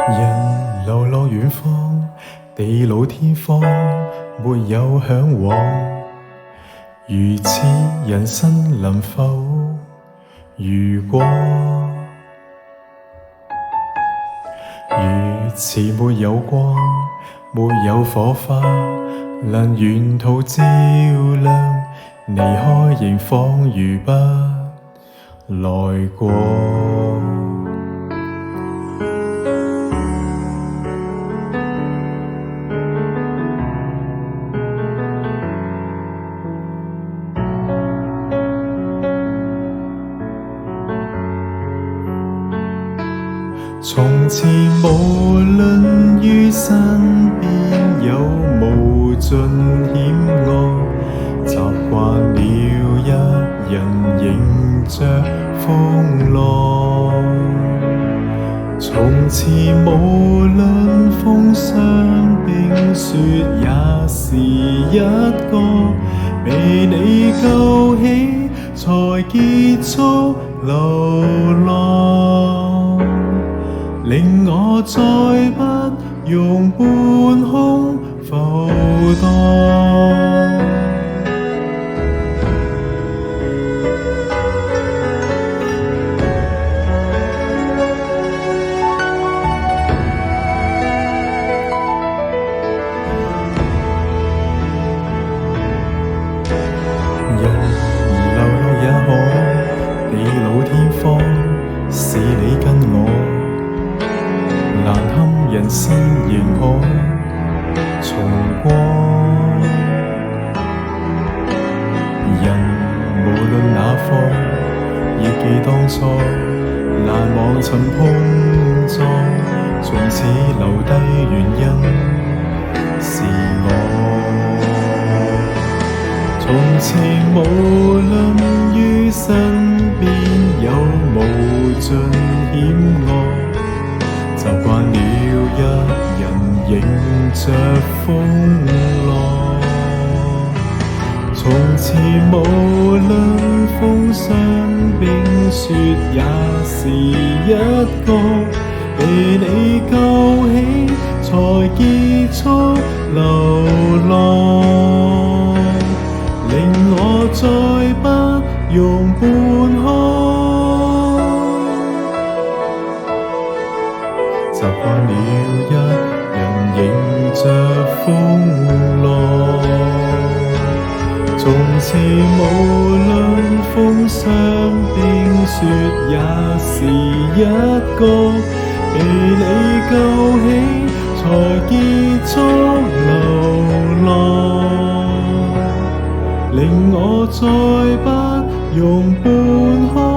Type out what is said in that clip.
人流落遠方，地老天荒，沒有向往。如此人生能否如過？如此沒有光，沒有火花，能沿途照亮，離開仍仿如不來過。從前無論於身邊有無盡險惡，習慣了一人迎着風浪。從前無論風霜冰雪也是一個，被你救起才結束流浪。令我再不用半空浮蕩。人流落也可，地老天荒，是你跟我。難堪人先仍可重過。人無論哪方，憶記當初，難忘曾碰撞。從此留低原因是我。從前無論於身邊有無盡險惡，習慣了一人迎着風浪。從前無論風霜冰雪也是一個，被你救起才結束流浪。令我再不用半空，習慣了一人迎着風浪。從前無論風霜冰雪也是一個，被你救起才結束流浪。令我再不用半空。